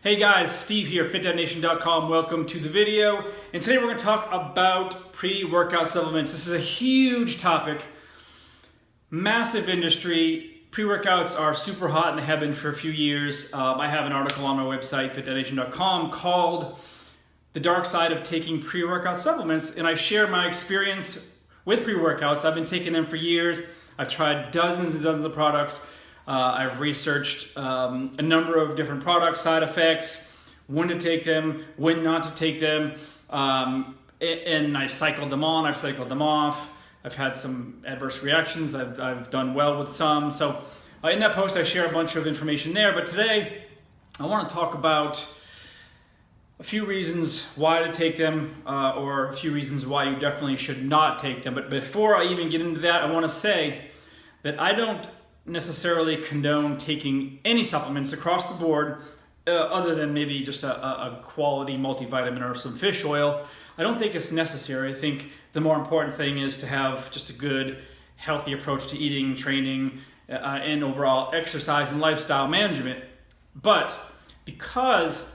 Hey guys, Steve here, fitdetonation.com. Welcome to the video. And today we're going to talk about pre-workout supplements. This is a huge topic, massive industry. Pre-workouts are super hot and have been for a few years. I have an article on my website, fitdetonation.com, called The Dark Side of Taking Pre-Workout Supplements. And I share my experience with pre-workouts. I've been taking them for years. I've tried dozens and dozens of products. I've researched a number of different products, side effects, when to take them, when not to take them, and I cycled them on, I've cycled them off. I've had some adverse reactions, I've done well with some. So in that post I share a bunch of information there, but today I want to talk about a few reasons why to take them, or a few reasons why you definitely should not take them. But before I even get into that, I want to say that I don't necessarily condone taking any supplements across the board, other than maybe just a quality multivitamin or some fish oil. I don't think it's necessary. I think the more important thing is to have just a good, healthy approach to eating, training, and overall exercise and lifestyle management. But because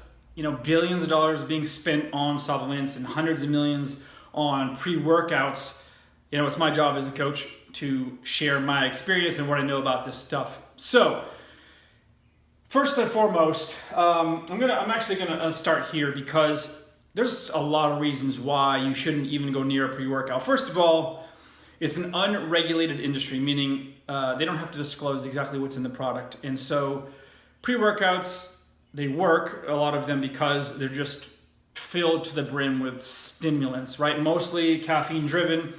billions of dollars being spent on supplements and hundreds of millions on pre-workouts, it's my job as a coach to share my experience and what I know about this stuff. So, first and foremost, I'm actually gonna start here because there's a lot of reasons why you shouldn't even go near a pre-workout. First of all, it's an unregulated industry, meaning they don't have to disclose exactly what's in the product. And so pre-workouts, they work, a lot of them, because they're just filled to the brim with stimulants, right? Mostly caffeine driven,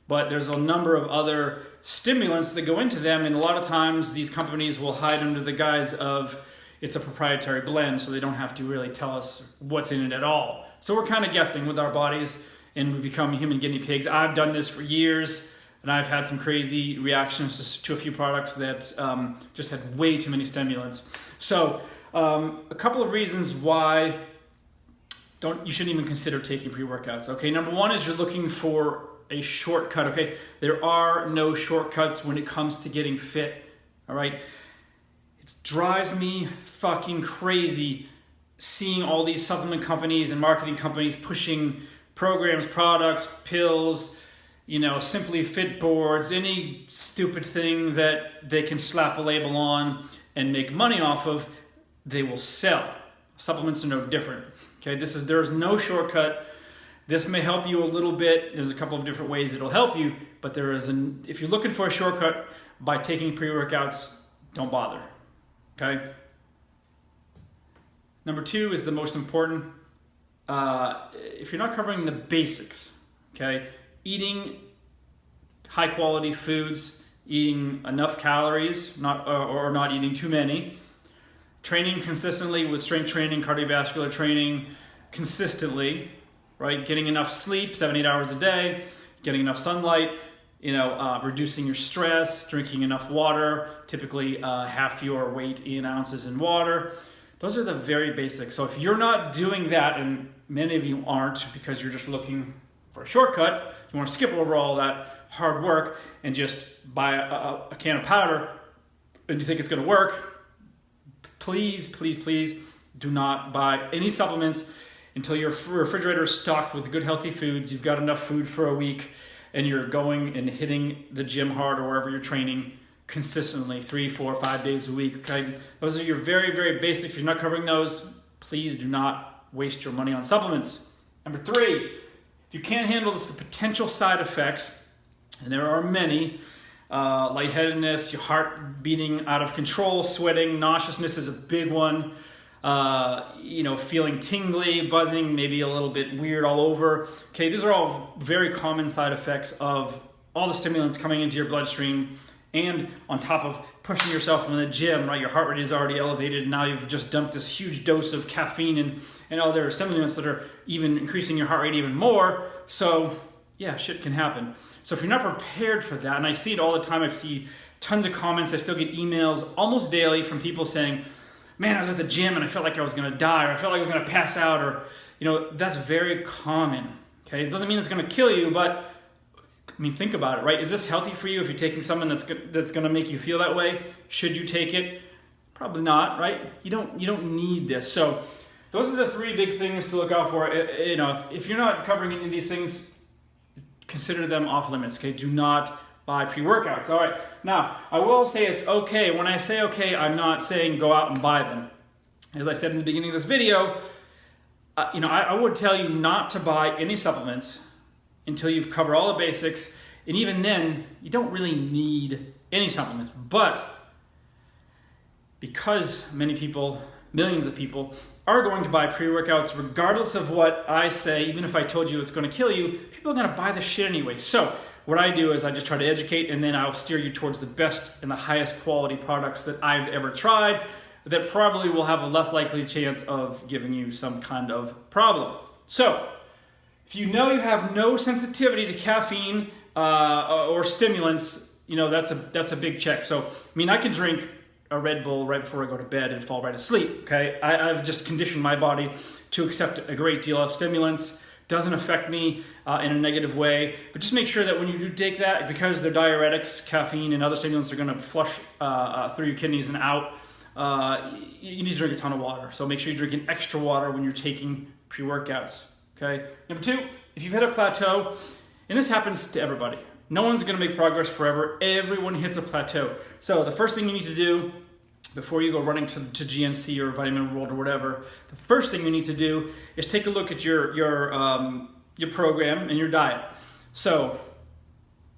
but there's a number of other stimulants that go into them, and a lot of times these companies will hide under the guise of it's a proprietary blend, so they don't have to really tell us what's in it at all. So we're kind of guessing with our bodies, and we become human guinea pigs. I've done this for years, and I've had some crazy reactions to a few products that just had way too many stimulants. So a couple of reasons why you shouldn't even consider taking pre-workouts. Okay, number one is you're looking for a shortcut. Okay, there are no shortcuts when it comes to getting fit. All right, it drives me fucking crazy seeing all these supplement companies and marketing companies pushing programs, products, pills, Simply Fit boards, any stupid thing that they can slap a label on and make money off of, they will sell. Supplements are no different. Okay, there's no shortcut. This may help you a little bit. There's a couple of different ways it'll help you, but if you're looking for a shortcut by taking pre-workouts, don't bother. Okay. Number two is the most important. If you're not covering the basics, okay, eating high quality foods, eating enough calories, or not eating too many, training consistently with strength training, cardiovascular training consistently, right? Getting enough sleep, 7-8 hours a day, getting enough sunlight, reducing your stress, drinking enough water, typically half your weight in ounces in water. Those are the very basics. So if you're not doing that, and many of you aren't because you're just looking for a shortcut, you want to skip over all that hard work and just buy a can of powder and you think it's going to work, please, please, please do not buy any supplements until your refrigerator is stocked with good healthy foods, you've got enough food for a week, and you're going and hitting the gym hard or wherever you're training consistently 3, 4, 5 days a week. Okay, those are your very, very basic. If you're not covering those, please do not waste your money on supplements. Number three, if you can't handle the potential side effects, and there are many, lightheadedness, your heart beating out of control, sweating, nauseousness is a big one. Feeling tingly, buzzing, maybe a little bit weird all over. Okay, these are all very common side effects of all the stimulants coming into your bloodstream, and on top of pushing yourself in the gym, right? Your heart rate is already elevated, and now you've just dumped this huge dose of caffeine and other stimulants that are even increasing your heart rate even more. So yeah, shit can happen. So if you're not prepared for that, and I see it all the time, I see tons of comments, I still get emails almost daily from people saying, man, I was at the gym and I felt like I was going to die, or I felt like I was going to pass out, or, that's very common. Okay, it doesn't mean it's going to kill you, but think about it, right? Is this healthy for you if you're taking something that's going to make you feel that way? Should you take it? Probably not, right? You don't need this. So those are the three big things to look out for. You know, if you're not covering any of these things, consider them off limits. Okay, do not buy pre-workouts. All right. Now, I will say it's okay. When I say okay, I'm not saying go out and buy them. As I said in the beginning of this video, you know, I would tell you not to buy any supplements until you've covered all the basics. And even then, you don't really need any supplements. But because many people, millions of people, are going to buy pre-workouts regardless of what I say, even if I told you it's going to kill you, people are going to buy the shit anyway. So what I do is I just try to educate, and then I'll steer you towards the best and the highest quality products that I've ever tried that probably will have a less likely chance of giving you some kind of problem. So if you know you have no sensitivity to caffeine or stimulants, you know, that's a big check. So, I mean, I can drink a Red Bull right before I go to bed and fall right asleep, okay? I've just conditioned my body to accept a great deal of stimulants. Doesn't affect me in a negative way, but just make sure that when you do take that, because they're diuretics, caffeine and other stimulants are gonna flush through your kidneys and out, you need to drink a ton of water. So make sure you're drinking extra water when you're taking pre-workouts, okay? Number two, if you've hit a plateau, and this happens to everybody, no one's gonna make progress forever. Everyone hits a plateau. So the first thing you need to do before you go running to GNC or Vitamin World or whatever, the first thing you need to do is take a look at your program and your diet. So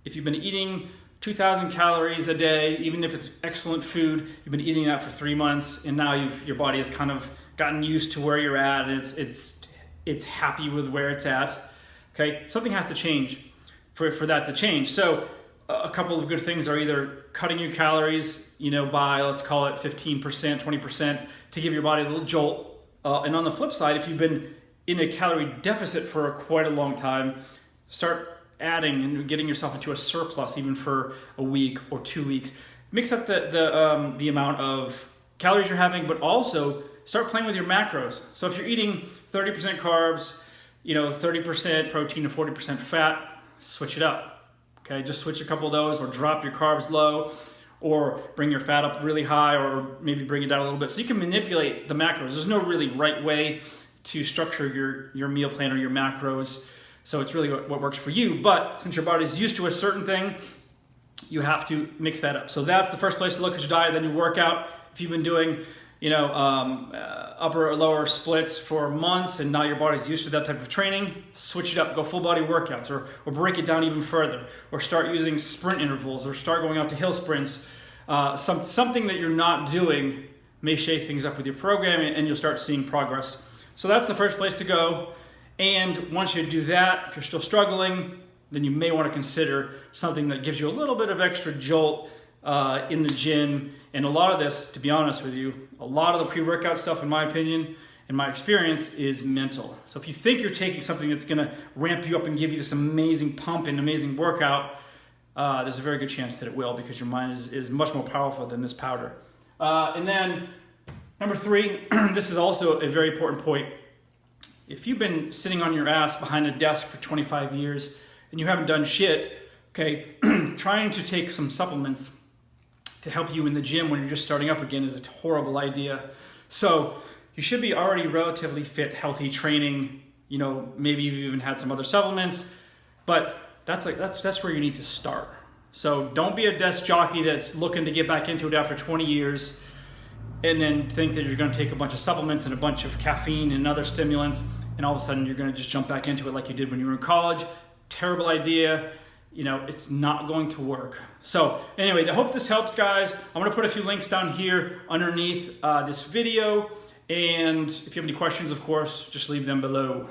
if you've been eating 2,000 calories a day, even if it's excellent food, you've been eating that for 3 months, and now your body has kind of gotten used to where you're at, and it's happy with where it's at. Okay, something has to change for that to change. So a couple of good things are either cutting your calories, you know, by, let's call it 15%, 20%, to give your body a little jolt. And on the flip side, if you've been in a calorie deficit for quite a long time, start adding and getting yourself into a surplus even for a week or 2 weeks. Mix up the amount of calories you're having, but also start playing with your macros. So if you're eating 30% carbs, you know, 30% protein and 40% fat, switch it up. Okay, just switch a couple of those, or drop your carbs low, or bring your fat up really high, or maybe bring it down a little bit. So you can manipulate the macros. There's no really right way to structure your meal plan or your macros. So it's really what works for you. But since your body's used to a certain thing, you have to mix that up. So that's the first place to look at your diet. Then you work out. If you've been doing, you know, upper or lower splits for months, and now your body's used to that type of training, switch it up. Go full body workouts, or break it down even further, or start using sprint intervals, or start going out to hill sprints. Something that you're not doing may shake things up with your program, and you'll start seeing progress. So that's the first place to go. And once you do that, if you're still struggling, then you may want to consider something that gives you a little bit of extra jolt in the gym. And a lot of this, to be honest with you, a lot of the pre-workout stuff, in my opinion, in my experience, is mental. So if you think you're taking something that's going to ramp you up and give you this amazing pump and amazing workout, there's a very good chance that it will, because your mind is much more powerful than this powder. And then number three, this is also a very important point. If you've been sitting on your ass behind a desk for 25 years and you haven't done shit, okay, trying to take some supplements to help you in the gym when you're just starting up again is a horrible idea. So you should be already relatively fit, healthy, training, you know, maybe you've even had some other supplements, but that's where you need to start. So don't be a desk jockey that's looking to get back into it after 20 years and then think that you're going to take a bunch of supplements and a bunch of caffeine and other stimulants, and all of a sudden you're going to just jump back into it like you did when you were in college. Terrible idea. You know, it's not going to work. So anyway, I hope this helps, guys. I'm going to put a few links down here underneath this video. And if you have any questions, of course, just leave them below.